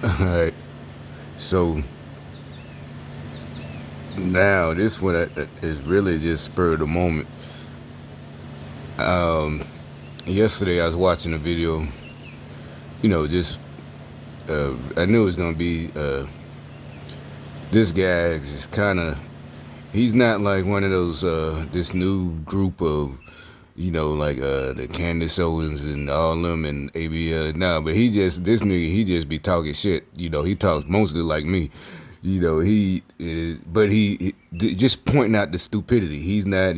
Alright, so now this one is really just spur of the moment. Yesterday I was watching a video, just I knew it was gonna be this guy is kind of he's not like one of those this new group of like the Candace Owens and all them and ABL. Nah, but he just this nigga he just be talking shit. He talks mostly like me. He is, but just pointing out the stupidity. He's not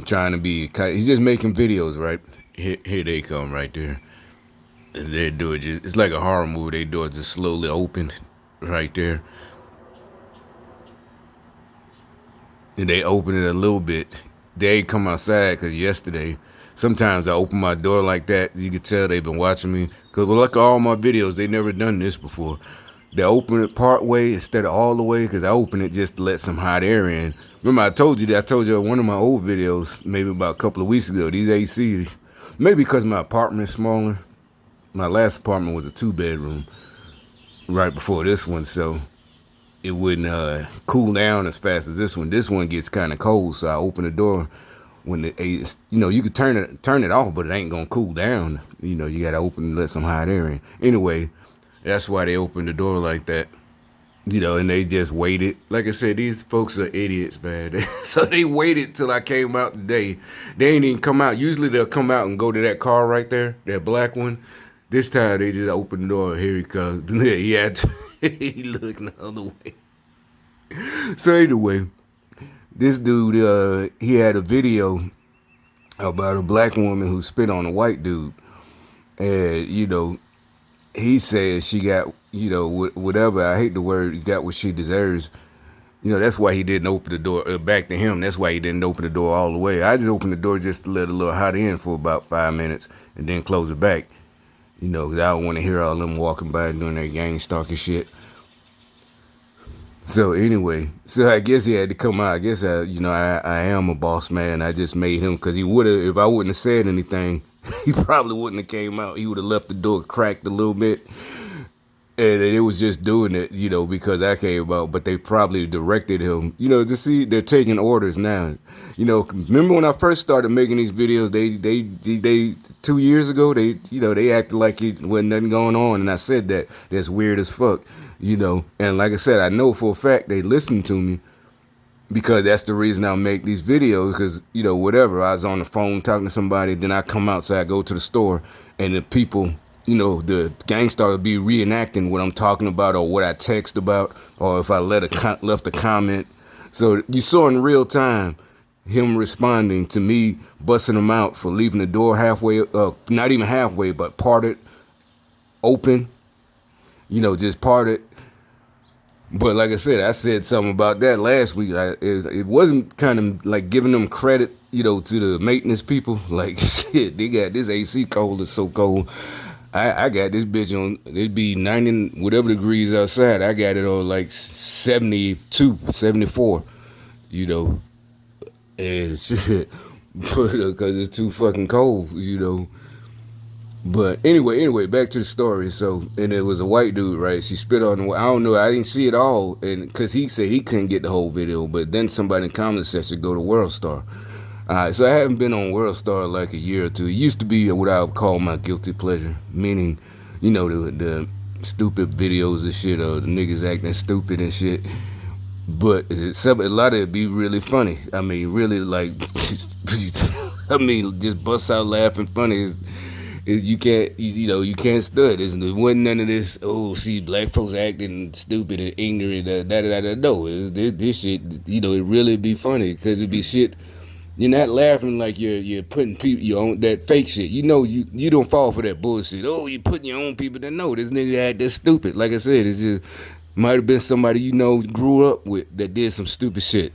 trying to be. He's just making videos, right? Here they come right there. They do it just it's like a horror movie. They do it just slowly open right there. And they open it a little bit. They come outside because yesterday, sometimes I open my door like that. You can tell they've been watching me. Because like all my videos, they never done this before. They open it part way instead of all the way because I open it just to let some hot air in. Remember I told you that? I told you in one of my old videos, maybe about a couple of weeks ago, these AC, maybe because my apartment's smaller. My last apartment was a 2-bedroom right before this one, so it wouldn't cool down as fast as this one. This one gets kind of cold, so I open the door when you could turn it off, but it ain't gonna cool down. You gotta open and let some hot air in. Anyway, that's why they opened the door like that. And they just waited. Like I said, these folks are idiots, man. So they waited till I came out today. They ain't even come out. Usually they'll come out and go to that car right there, that black one. This time they just opened the door. Here he comes. He had to, he looked the other way. So anyway, this dude, he had a video about a black woman who spit on a white dude, and he says she got whatever. I hate the word. Got what she deserves. That's why he didn't open the door back to him. That's why he didn't open the door all the way. I just opened the door just to let a little hot in for about 5 minutes and then close it back. Because I don't want to hear all them walking by doing their gang stalking shit. So anyway, so I guess he had to come out. I guess I am a boss man. I just made him because he would have if I wouldn't have said anything, he probably wouldn't have came out. He would have left the door cracked a little bit, and it was just doing it, because I came out. But they probably directed him, to see they're taking orders now. Remember when I first started making these videos? They 2 years ago they acted like it wasn't nothing going on, and I said that's weird as fuck. And like I said, I know for a fact they listen to me because that's the reason I make these videos. Because whatever, I was on the phone talking to somebody, then I come outside, go to the store, and the people, the gangsters be reenacting what I'm talking about or what I text about, or if I left a comment. So you saw in real time him responding to me, busting him out for leaving the door halfway, not even halfway, but parted, open. Just parted. But like I said something about that last week. It wasn't kind of like giving them credit, to the maintenance people. Like, shit, they got this AC cold. It's so cold. I got this bitch on, it'd be 90, whatever degrees outside. I got it on like 72, 74, and shit. Because it's too fucking cold. But anyway, back to the story. So, and it was a white dude, right? She spit on him. I don't know. I didn't see it all, and because he said he couldn't get the whole video. But then somebody in the comment section go to World Star. All right, so I haven't been on World Star like a year or two. It used to be what I would call my guilty pleasure, meaning, the stupid videos and shit, or the niggas acting stupid and shit. But a lot of it be really funny. I mean, really like, I mean, just bust out laughing funny. You can't, you can't stud. It wasn't none of this. Oh, see, black folks acting stupid and ignorant. No, this shit. It really be funny because it be shit. You're not laughing like you're putting people your own that fake shit. You don't fall for that bullshit. Oh, you putting your own people that know this nigga act this stupid. Like I said, it's just might have been somebody grew up with that did some stupid shit.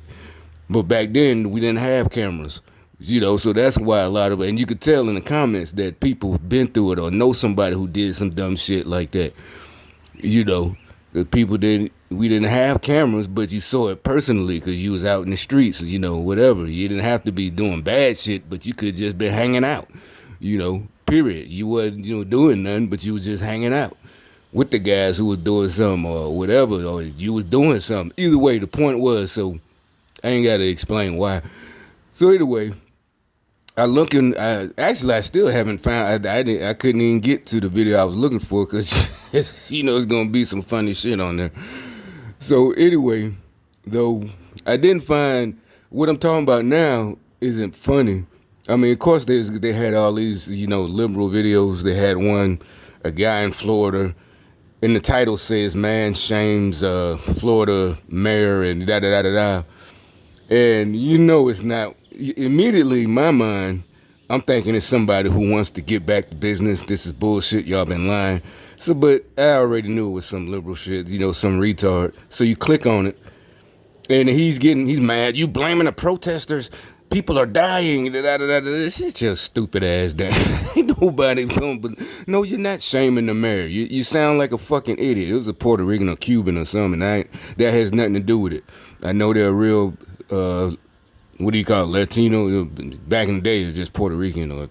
But back then we didn't have cameras. So that's why a lot of it, and you could tell in the comments that people been through it or know somebody who did some dumb shit like that. The people we didn't have cameras, but you saw it personally because you was out in the streets, whatever. You didn't have to be doing bad shit, but you could just be hanging out, Period. You wasn't, doing nothing, but you was just hanging out with the guys who was doing something or whatever, or you was doing something. Either way, the point was, so I ain't got to explain why. So anyway, I still haven't found. I couldn't even get to the video I was looking for because it's gonna be some funny shit on there. So anyway, though I didn't find what I'm talking about now isn't funny. I mean, of course, they had all these liberal videos. They had one, a guy in Florida, and the title says "Man shames Florida mayor" and da da da da da. And it's not immediately in my mind. I'm thinking it's somebody who wants to get back to business. This is bullshit. Y'all been lying. So, but I already knew it was some liberal shit. Some retard. So you click on it, and he's mad. You blaming the protesters. People are dying. Da, da, da, da. This is just stupid ass. That ain't nobody. But no, you're not shaming the mayor. You sound like a fucking idiot. It was a Puerto Rican or Cuban or something. That has nothing to do with it. I know they're real. What do you call it? Latino? Back in the day, it's just Puerto Rican, or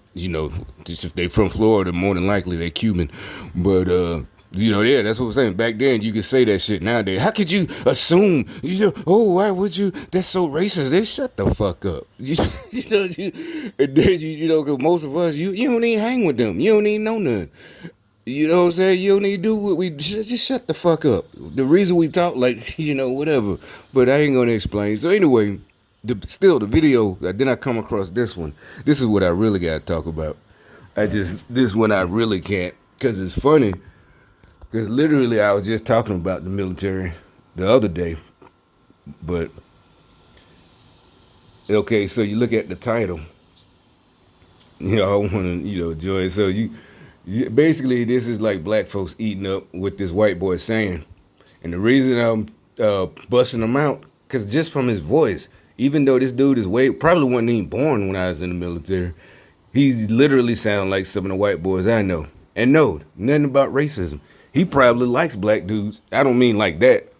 just if they from Florida, more than likely they Cuban. But yeah, that's what I'm saying. Back then, you could say that shit. Nowadays, how could you assume? Why would you? That's so racist. They shut the fuck up. And then because most of us, you don't even hang with them. You don't even know nothing. You know what I'm saying? You don't need to do what we just shut the fuck up. The reason we talk like whatever, but I ain't gonna explain. So anyway, the video. Then I come across this one. This is what I really gotta talk about. This one I really can't because it's funny. Because literally I was just talking about the military the other day, but okay. So you look at the title. I want to enjoy it. So basically, this is like black folks eating up what this white boy is saying. And the reason I'm busting him out, because just from his voice, even though this dude is probably wasn't even born when I was in the military, he literally sounds like some of the white boys I know. And no, nothing about racism. He probably likes black dudes. I don't mean like that.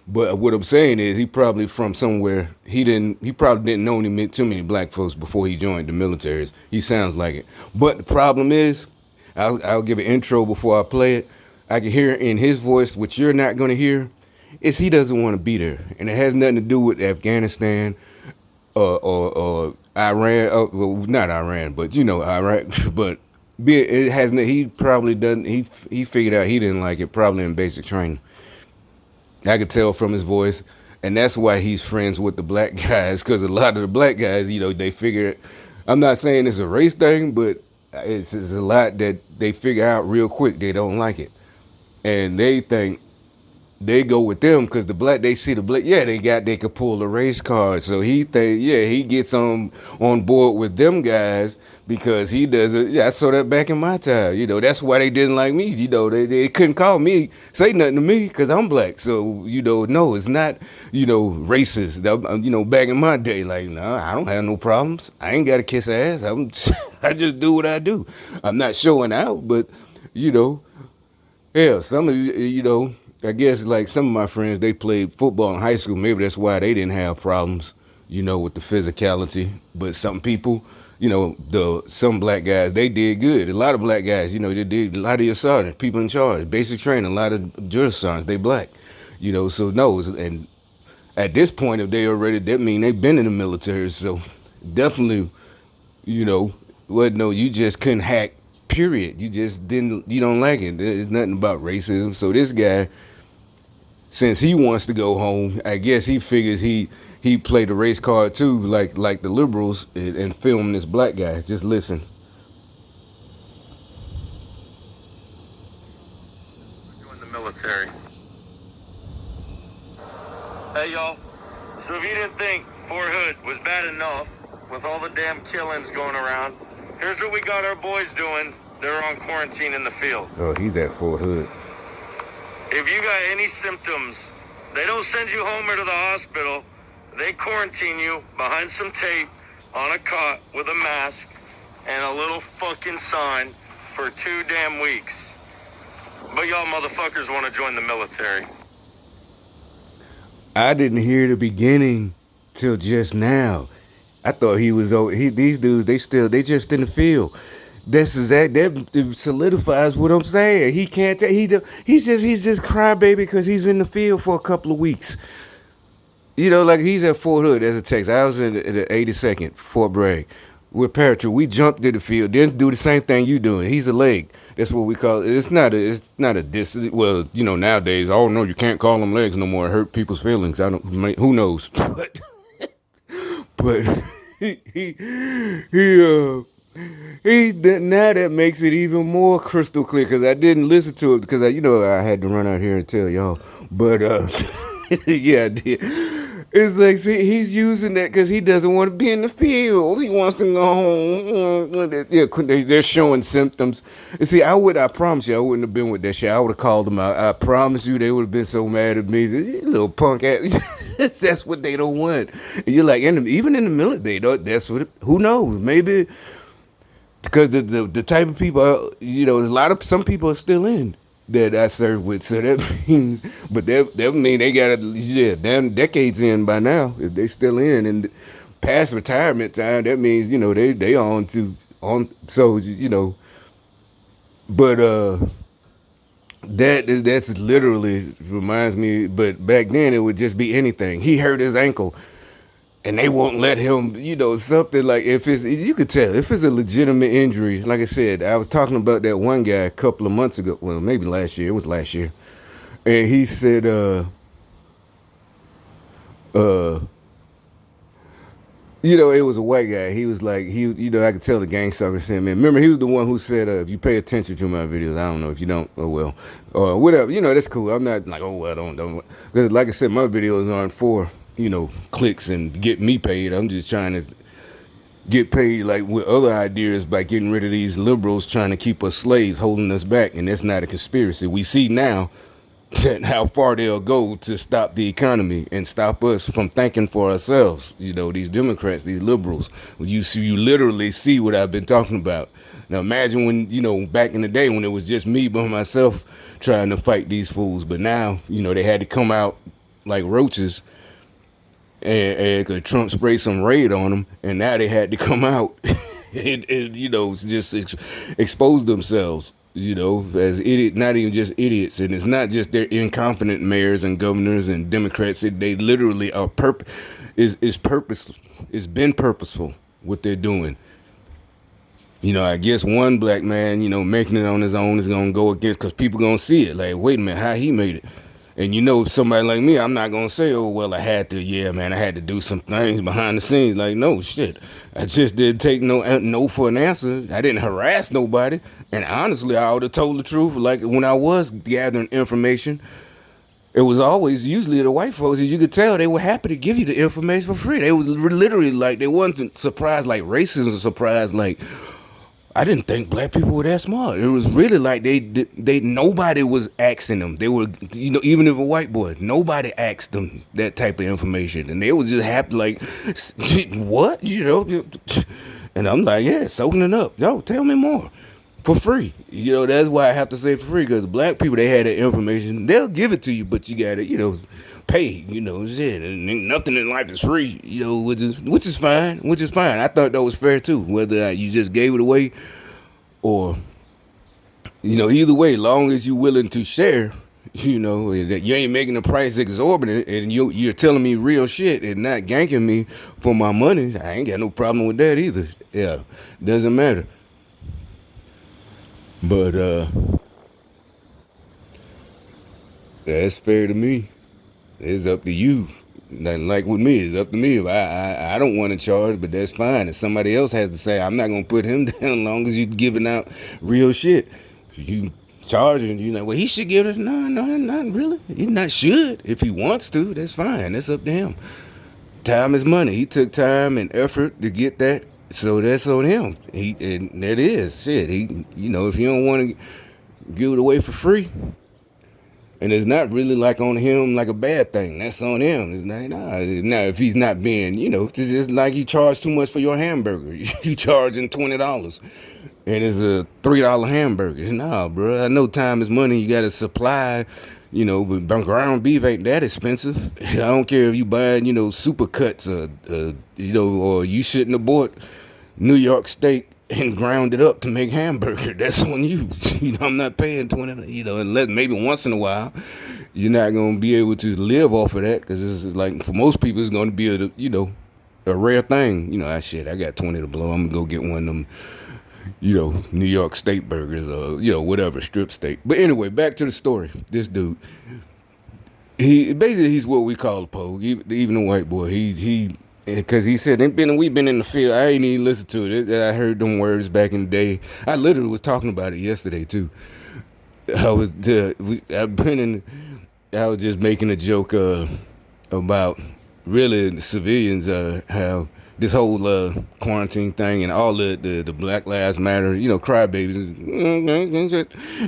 But what I'm saying is he probably from somewhere he probably didn't know too many black folks before he joined the military. He sounds like it. But the problem is, I'll give an intro before I play it. I can hear in his voice, which you're not going to hear, is he doesn't want to be there. And it has nothing to do with Afghanistan or Iran. Well, not Iran, but Iraq. But it has. He probably doesn't. He figured out he didn't like it probably in basic training. I could tell from his voice, and that's why he's friends with the black guys. Because a lot of the black guys, they figure. I'm not saying it's a race thing, but it's a lot that they figure out real quick. They don't like it, and they think they go with them because they see the black, yeah, they could pull the race card. So he gets on board with them guys because he does it. Yeah, I saw that back in my time. That's why they didn't like me. They couldn't call me, say nothing to me because I'm black. So no, it's not racist. Back in my day, like no, I don't have no problems. I ain't got to kiss ass. I just do what I do. I'm not showing out, but you know. Yeah, some of I guess like some of my friends, they played football in high school. Maybe that's why they didn't have problems, with the physicality. But some people, some black guys, they did good. A lot of black guys, they did a lot of your sergeants, people in charge, basic training, a lot of drill sergeants, they black. So no, and at this point, if they already, that mean they've been in the military. So definitely no, you just couldn't hack. Period. You just didn't. You don't like it. There's nothing about racism. So this guy, since he wants to go home, I guess he figures he played the race card too, like the liberals, and film this black guy. Just listen. Join the military. Hey y'all. So if you didn't think Fort Hood was bad enough with all the damn killings going around, here's what we got our boys doing. They're on quarantine in the field. Oh, he's at Fort Hood. If you got any symptoms, they don't send you home or to the hospital. They quarantine you behind some tape on a cot with a mask and a little fucking sign for 2 damn weeks. But y'all motherfuckers want to join the military. I didn't hear the beginning till just now. I thought he was over. These dudes, they just in the field. That's exact. That solidifies what I'm saying. He can't. He's just crybaby because he's in the field for a couple of weeks. Like he's at Fort Hood as a Texas. I was in the 82nd Fort Bragg with paratroop. We jumped to the field, then do the same thing you doing. He's a leg. That's what we call it. It's not a distance. Well, nowadays, oh no, you can't call them legs no more. It hurt people's feelings. I don't. Who knows? But he now that makes it even more crystal clear because I didn't listen to it because I had to run out here and tell y'all. But yeah, I did. It's like, see, he's using that because he doesn't want to be in the field. He wants to go home. Yeah, they're showing symptoms. And see, I promise you, I wouldn't have been with that shit. I would have called them out. I promise you, they would have been so mad at me. Little punk ass. That's what they don't want. And you're like, even in the military, that's what. Who knows? Maybe because the type of people, some people are still in that I serve with. So that means, but that mean they got damn decades in by now. If they still in and past retirement time, that means they on. So but that's literally reminds me. But back then it would just be anything. He hurt his ankle and they won't let him, something like you could tell if it's a legitimate injury. Like I said, I was talking about that one guy a couple of months ago. Well, maybe last year. It was last year, and he said, it was a white guy. He was like, I could tell the gang stalker said, man, remember he was the one who said, if you pay attention to my videos, I don't know if you don't, oh well, or whatever, that's cool. I'm not like, oh well, don't, because like I said, my videos aren't for clicks and get me paid. I'm just trying to get paid like with other ideas by getting rid of these liberals trying to keep us slaves, holding us back, and that's not a conspiracy. We see now how far they'll go to stop the economy and stop us from thinking for ourselves. These Democrats, these liberals. You literally see what I've been talking about. Now imagine when back in the day when it was just me by myself trying to fight these fools, but now they had to come out like roaches and Trump sprayed some raid on them, and now they had to come out and just expose themselves. As idiot, not even just idiots, and it's not just their incompetent mayors and governors and Democrats. They literally are is purpose. It's been purposeful what they're doing. I guess one black man, making it on his own is gonna go against because people gonna see it. Like, wait a minute, how he made it. And somebody like me, I'm not gonna say, oh well, I had to. Yeah, man, I had to do some things behind the scenes. Like, no shit, I just didn't take no for an answer. I didn't harass nobody. And honestly, I would have told the truth. Like when I was gathering information, it was always usually the white folks. As you could tell, they were happy to give you the information for free. They was literally like they wasn't surprised like racism, surprised like. I didn't think black people were that smart. It was really like they nobody was asking them. They were, even if a white boy, nobody asked them that type of information, and they was just happy like, what, and I'm like, yeah, soaking it up. Yo, tell me more, for free. That's why I have to say for free because black people they had that information. They'll give it to you, but you gotta, pay. Shit. And nothing in life is free. Which is fine. Which is fine. I thought that was fair too. Whether you just gave it away, or either way, long as you're willing to share. That you ain't making the price exorbitant, and you're telling me real shit and not ganking me for my money. I ain't got no problem with that either. Yeah, doesn't matter. But that's fair to me. It's up to you. Nothing like with me. It's up to me. If I don't want to charge, but that's fine. If somebody else has to say, I'm not gonna put him down as long as you giving out real shit. If you charging, well, he should give it. No, not really. He not should. If he wants to, that's fine. That's up to him. Time is money. He took time and effort to get that, so that's on him. And that is shit. If you don't want to give it away for free. And it's not really like on him like a bad thing. That's on him. It's not, nah. Now, if he's not being, it's just like you charge too much for your hamburger. You charging $20, and it's a $3 hamburger. Nah, bro. I know time is money. You got to supply. But ground beef ain't that expensive. I don't care if you buying, super cuts, or you shouldn't have bought New York steak and ground it up to make hamburger. That's on you. I'm not paying 20. Unless maybe once in a while, you're not gonna be able to live off of that because this is like for most people, it's gonna be a rare thing. Shit. I got 20 to blow. I'm gonna go get one of them. New York State burgers or whatever strip steak. But anyway, back to the story. This dude, he's what we call a pogue. Even a white boy. He because he said we've been in the field. I ain't even listened to it. I heard them words back in the day. I literally was talking about it yesterday too. I've been in. I was just making a joke about really the civilians have this whole quarantine thing and all the Black Lives Matter, crybabies.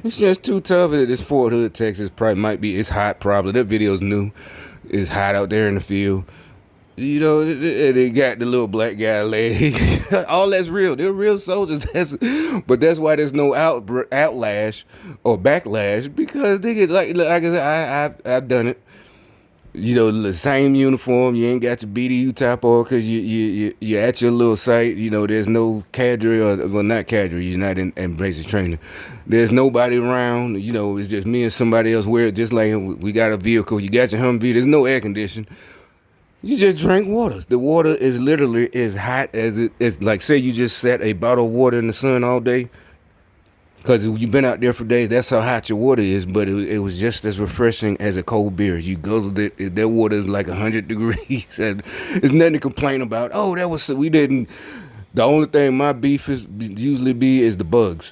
It's just too tough. This Fort Hood, Texas, probably might be. It's hot, probably. That video's new. It's hot out there in the field. They got the little black guy, lady. All that's real. They're real soldiers. But that's why there's no outlash or backlash because they get like I said, I've done it. The same uniform. You ain't got your BDU top on because you're at your little site. There's no cadre or not cadre. You're not in basic training. There's nobody around. It's just me and somebody else. We're just like we got a vehicle. You got your Humvee. There's no air conditioning. You just drink water. The water is literally as hot as it's like say you just sat a bottle of water in the sun all day. Because you've been out there for days, that's how hot your water is. But it was just as refreshing as a cold beer. You guzzled it. That water is like 100 degrees. And there's nothing to complain about. Oh, we didn't. The only thing my beef is usually is the bugs.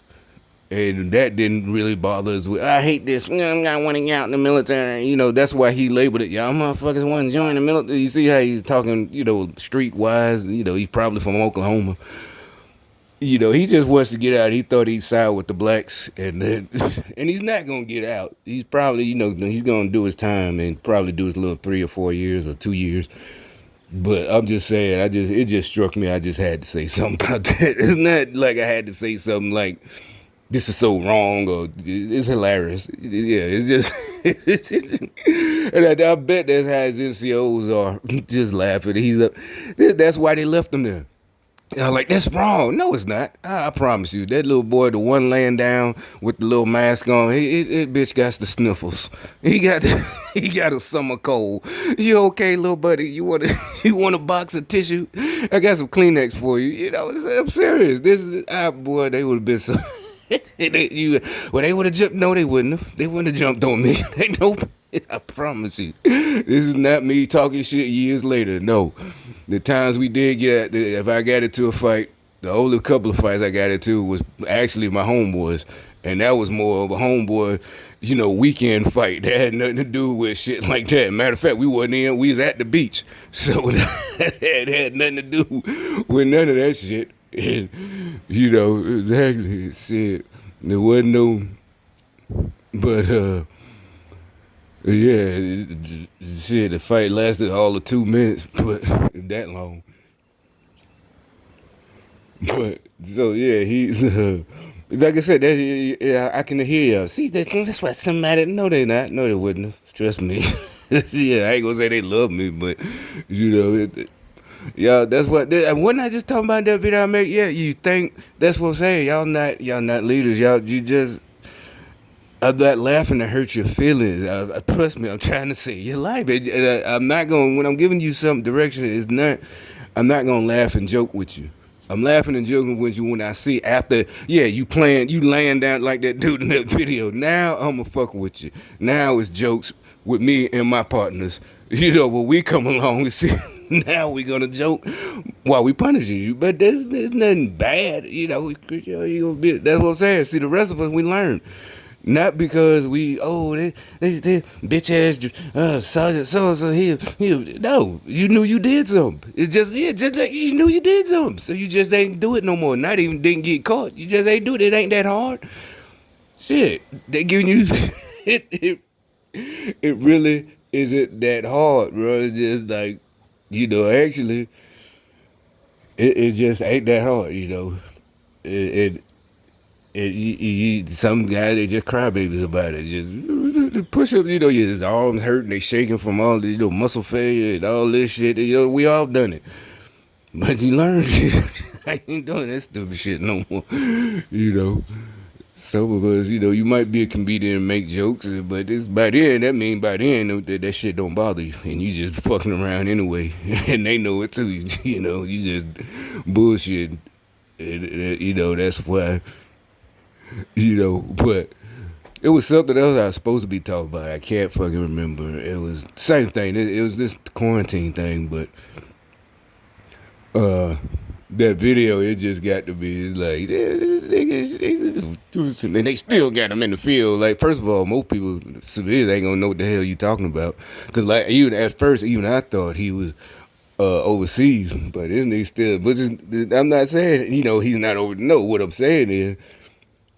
And that didn't really bother us. I hate this. I'm not wanting out in the military. That's why he labeled it. Y'all motherfuckers want to join the military. You see how he's talking, street-wise. He's probably from Oklahoma. He just wants to get out. He thought he'd side with the blacks, and and he's not gonna get out. He's probably, he's gonna do his time and probably do his little 3 or 4 years or 2 years. But I'm just saying, it just struck me. I just had to say something about that. It's not like I had to say something like this is so wrong or it's hilarious. Yeah, it's just, and I bet that's how his NCOs are, just laughing. That's why they left him there. Like, that's wrong. No, it's not. I promise you. That little boy, the one laying down with the little mask on, he bitch got the sniffles. He got a summer cold. You okay, little buddy? You want you want a box of tissue? I got some Kleenex for you. I'm serious. Boy, they would have been so. They would have jumped. No, they wouldn't have. They wouldn't have jumped on me. They know. I promise you. This is not me talking shit years later. No. The times we did if I got into a fight, the only couple of fights I got into was actually my homeboys. And that was more of a homeboy, weekend fight. That had nothing to do with shit like that. Matter of fact, we was at the beach. So that had nothing to do with none of that shit. And, exactly, shit. There wasn't no, but, yeah, shit, the fight lasted all of 2 minutes, but that long. But, so, yeah, he's, like I said, I can hear y'all. See, that's why somebody, no, they not. No, they wouldn't have. Trust me. Yeah, I ain't gonna say they love me, but, yeah, that's what. Wasn't I just talking about that video I made? Yeah, you think that's what I'm saying? Y'all not leaders. You just. I'm not laughing to hurt your feelings. Trust me, I'm trying to save your life. I'm not going. When I'm giving you some direction, it's not. I'm not gonna laugh and joke with you. I'm laughing and joking with you when I see after. Yeah, you laying down like that dude in that video. Now I'ma fuck with you. Now it's jokes with me and my partners. When we come along and see. Now we gonna joke while we punishing you, but there's nothing bad. That's what I'm saying. See, the rest of us we learn. Not because they bitch ass sergeant so he no, you knew you did something. It's just like you knew you did something, so you just ain't do it no more. Not even didn't get caught. You just ain't do it. It ain't that hard. Shit, they giving you it really isn't that hard, bro. It's just like actually it just ain't that hard. It some guys they just cry babies about it. Just push up, his arms hurting, they shaking from all the muscle failure and all this shit. We all done it, but you learn. I ain't doing that stupid shit no more. You know. So because you might be a comedian and make jokes, but this by then that mean by then that shit don't bother you, and you just fucking around anyway, and they know it too. You just bullshit, and that's why. But it was something else I was supposed to be talking about. I can't fucking remember. It was the same thing. It was this quarantine thing, but uh that video, it just got to be like, and they still got him in the field. Like, first of all, most people, civilians, ain't gonna know what the hell you talking about. Cause like even at first, even I thought he was overseas, but isn't he still? But I'm not saying he's not over. No, what I'm saying is,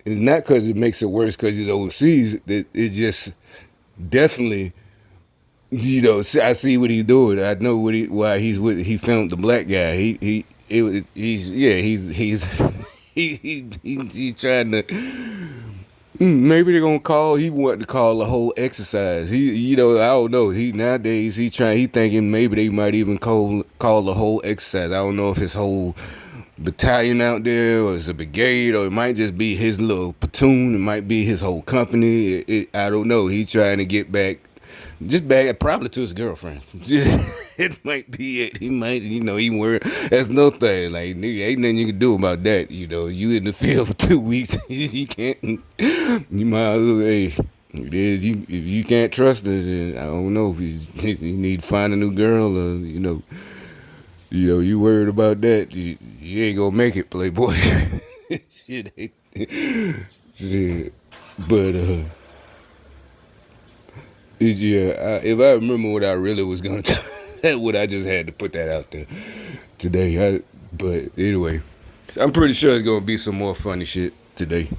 it's not because it makes it worse because he's overseas. It just definitely. I see what he's doing. I know why he's with. He filmed the black guy. He's yeah. He's he's trying to. Maybe they're gonna call. He wanted to call the whole exercise. I don't know. Nowadays he thinking maybe they might even call the whole exercise. I don't know if his whole battalion out there or it's a brigade or it might just be his little platoon. It might be his whole company. I don't know. He's trying to get back. Just back probably to his girlfriend. It might be it. He might, he worried. That's no thing. Like, nigga, ain't nothing you can do about that. You in the field for 2 weeks. You can't. You might as well. Hey, it is. If you can't trust her, then I don't know if you need to find a new girl or you worried about that. You ain't gonna make it, Playboy. Shit. Shit. But if I remember what I really was gonna tell, what I just had to put that out there today. But anyway, I'm pretty sure it's gonna be some more funny shit today.